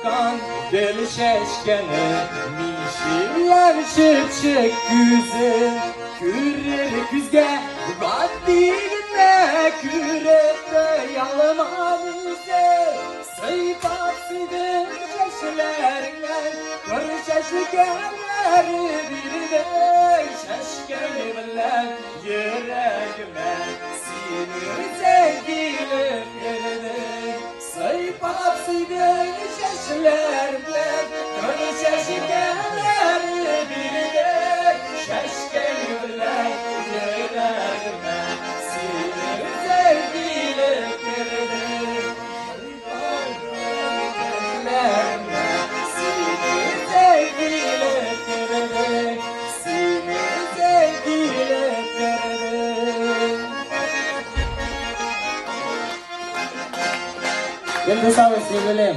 kan dil şeşkeni mişiler şıpşık güzel kürer küzge vaddine kürette yalmanıze sayıp sidin şeşlerine kır şeşkeleri bir de şeşkeni bilen yüreğime sinir sevgilim yerine sayıp sidin şeşlerine kır şeşkeleri bir de şeşkeni bilen yüreğime sinir sevgilim yerine Gel de sabes, gel